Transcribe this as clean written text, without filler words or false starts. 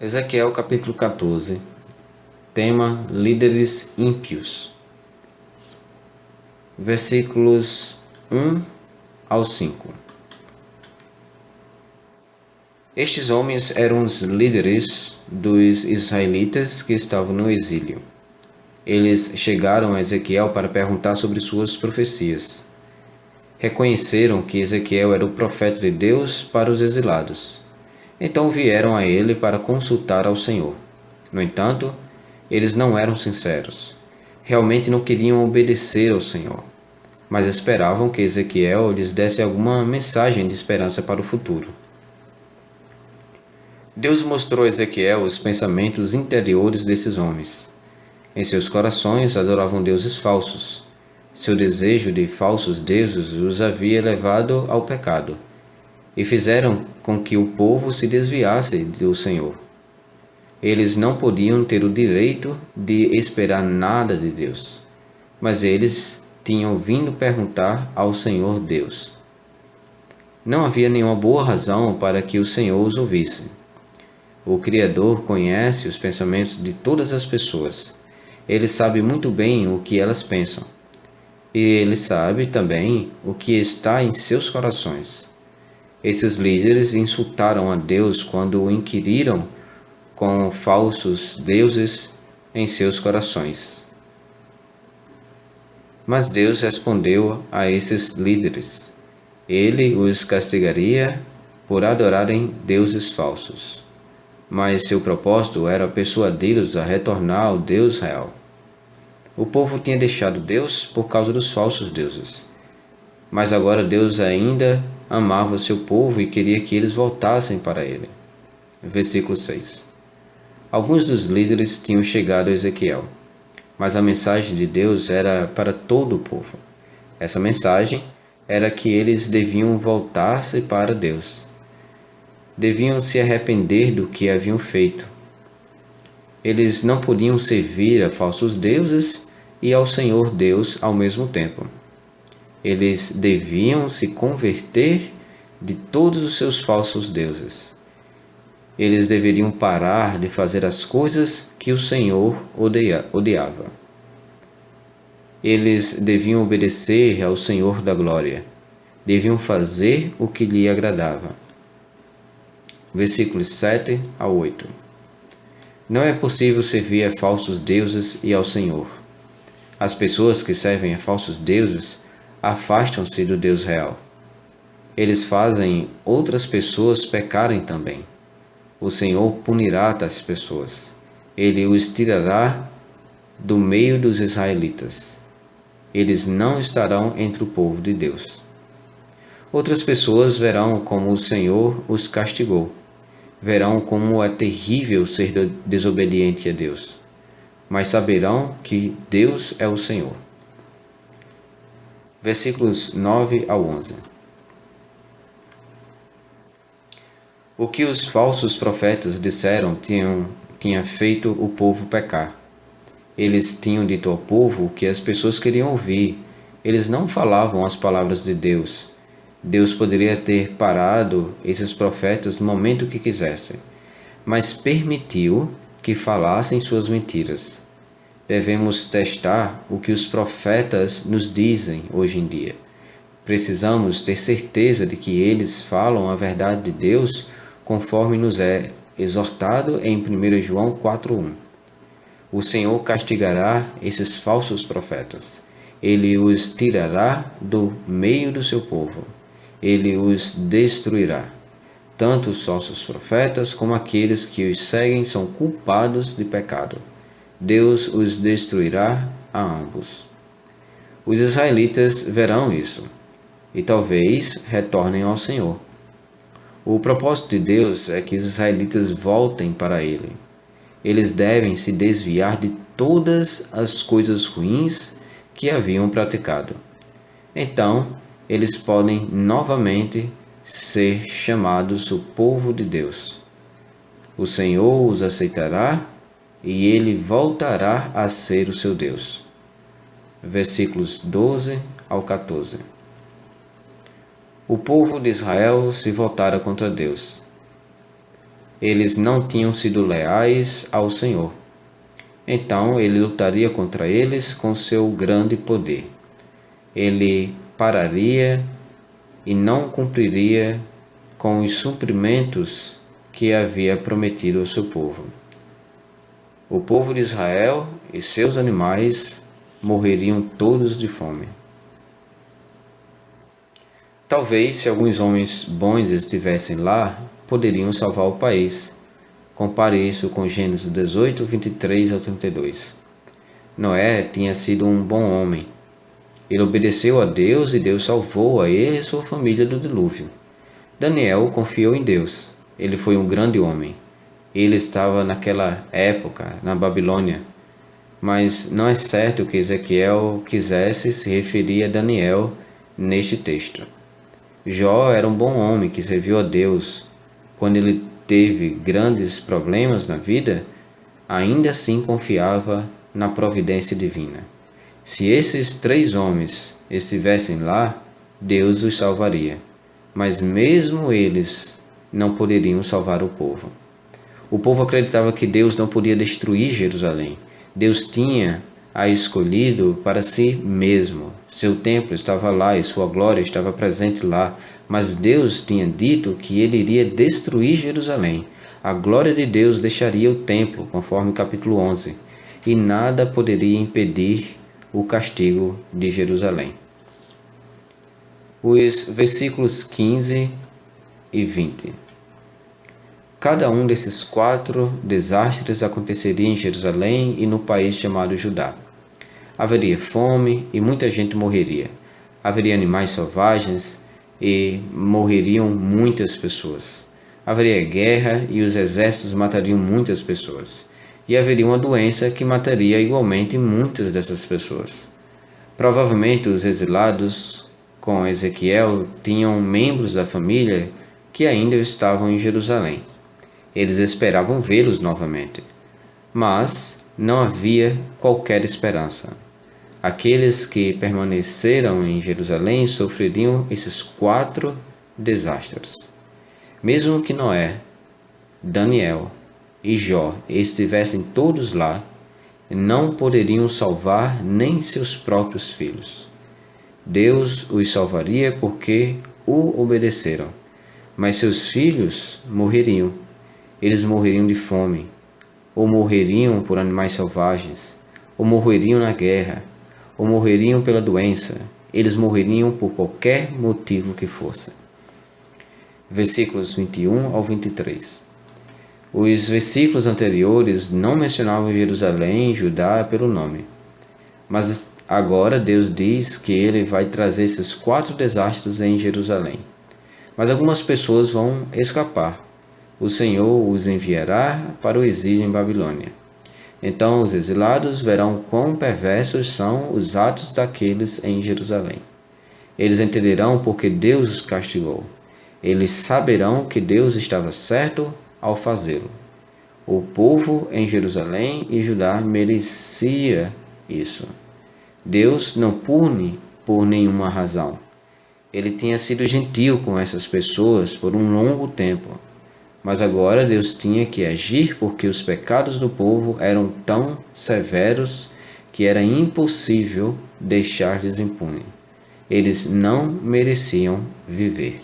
Ezequiel capítulo 14. Tema: líderes ímpios. Versículos 1 ao 5. Estes homens eram os líderes dos israelitas que estavam no exílio. Eles chegaram a Ezequiel para perguntar sobre suas profecias. Reconheceram que Ezequiel era o profeta de Deus para os exilados. Então vieram a ele para consultar ao Senhor. No entanto, eles não eram sinceros. Realmente não queriam obedecer ao Senhor, mas esperavam que Ezequiel lhes desse alguma mensagem de esperança para o futuro. Deus mostrou a Ezequiel os pensamentos interiores desses homens. Em seus corações adoravam deuses falsos. Seu desejo de falsos deuses os havia levado ao pecado, e fizeram com que o povo se desviasse do Senhor. Eles não podiam ter o direito de esperar nada de Deus, mas eles tinham vindo perguntar ao Senhor Deus. Não havia nenhuma boa razão para que o Senhor os ouvisse. O Criador conhece os pensamentos de todas as pessoas. Ele sabe muito bem o que elas pensam. E ele sabe também o que está em seus corações. Esses líderes insultaram a Deus quando o inquiriram com falsos deuses em seus corações. Mas Deus respondeu a esses líderes. Ele os castigaria por adorarem deuses falsos. Mas seu propósito era persuadi-los a retornar ao Deus real. O povo tinha deixado Deus por causa dos falsos deuses. Mas agora Deus ainda amava seu povo e queria que eles voltassem para ele. Versículo 6. Alguns dos líderes tinham chegado a Ezequiel, mas a mensagem de Deus era para todo o povo. Essa mensagem era que eles deviam voltar-se para Deus. Deviam se arrepender do que haviam feito. Eles não podiam servir a falsos deuses e ao Senhor Deus ao mesmo tempo. Eles deviam se converter de todos os seus falsos deuses. Eles deveriam parar de fazer as coisas que o Senhor odiava. Eles deviam obedecer ao Senhor da glória. Deviam fazer o que lhe agradava. Versículos 7 a 8. Não é possível servir a falsos deuses e ao Senhor. As pessoas que servem a falsos deuses afastam-se do Deus real. Eles fazem outras pessoas pecarem também. O Senhor punirá tais pessoas. Ele os tirará do meio dos israelitas. Eles não estarão entre o povo de Deus. Outras pessoas verão como o Senhor os castigou. Verão como é terrível ser desobediente a Deus. Mas saberão que Deus é o Senhor. Versículos 9 ao 11. O que os falsos profetas disseram tinha feito o povo pecar. Eles tinham dito ao povo o que as pessoas queriam ouvir. Eles não falavam as palavras de Deus. Deus poderia ter parado esses profetas no momento que quisesse, mas permitiu que falassem suas mentiras. Devemos testar o que os profetas nos dizem hoje em dia. Precisamos ter certeza de que eles falam a verdade de Deus conforme nos é exortado em 1 João 4:1. O Senhor castigará esses falsos profetas. Ele os tirará do meio do seu povo. Ele os destruirá. Tanto os falsos profetas como aqueles que os seguem são culpados de pecado. Deus os destruirá a ambos. Os israelitas verão isso e talvez retornem ao Senhor. O propósito de Deus é que os israelitas voltem para Ele. Eles devem se desviar de todas as coisas ruins que haviam praticado. Então, eles podem novamente ser chamados o povo de Deus. O Senhor os aceitará e Ele voltará a ser o seu Deus. Versículos 12 ao 14. O povo de Israel se voltara contra Deus. Eles não tinham sido leais ao Senhor. Então ele lutaria contra eles com seu grande poder. Ele pararia e não cumpriria com os suprimentos que havia prometido ao seu povo. O povo de Israel e seus animais morreriam todos de fome. Talvez, se alguns homens bons estivessem lá, poderiam salvar o país. Compare isso com Gênesis 18, 23 ao 32. Noé tinha sido um bom homem. Ele obedeceu a Deus e Deus salvou a ele e sua família do dilúvio. Daniel confiou em Deus. Ele foi um grande homem. Ele estava naquela época na Babilônia. Mas não é certo que Ezequiel quisesse se referir a Daniel neste texto. Jó era um bom homem que serviu a Deus. Quando ele teve grandes problemas na vida, ainda assim confiava na providência divina. Se esses 3 homens estivessem lá, Deus os salvaria. Mas mesmo eles não poderiam salvar o povo. O povo acreditava que Deus não podia destruir Jerusalém. Deus tinha a escolhido para si mesmo. Seu templo estava lá e sua glória estava presente lá. Mas Deus tinha dito que ele iria destruir Jerusalém. A glória de Deus deixaria o templo, conforme o capítulo 11. E nada poderia impedir o castigo de Jerusalém. Os versículos 15 e 20. Cada um desses 4 desastres aconteceria em Jerusalém e no país chamado Judá. Haveria fome e muita gente morreria. Haveria animais selvagens e morreriam muitas pessoas. Haveria guerra e os exércitos matariam muitas pessoas. E haveria uma doença que mataria igualmente muitas dessas pessoas. Provavelmente os exilados com Ezequiel tinham membros da família que ainda estavam em Jerusalém. Eles esperavam vê-los novamente, mas não havia qualquer esperança. Aqueles que permaneceram em Jerusalém sofreriam esses 4 desastres. Mesmo que Noé, Daniel e Jó estivessem todos lá, não poderiam salvar nem seus próprios filhos. Deus os salvaria porque o obedeceram, mas seus filhos morreriam. Eles morreriam de fome, ou morreriam por animais selvagens, ou morreriam na guerra, ou morreriam pela doença. Eles morreriam por qualquer motivo que fosse. Versículos 21 ao 23. Os versículos anteriores não mencionavam Jerusalém e Judá pelo nome. Mas agora Deus diz que ele vai trazer esses 4 desastres em Jerusalém. Mas algumas pessoas vão escapar. O Senhor os enviará para o exílio em Babilônia. Então os exilados verão quão perversos são os atos daqueles em Jerusalém. Eles entenderão porque Deus os castigou. Eles saberão que Deus estava certo ao fazê-lo. O povo em Jerusalém e Judá merecia isso. Deus não pune por nenhuma razão. Ele tinha sido gentil com essas pessoas por um longo tempo. Mas agora Deus tinha que agir porque os pecados do povo eram tão severos que era impossível deixar-lhes impune. Eles não mereciam viver.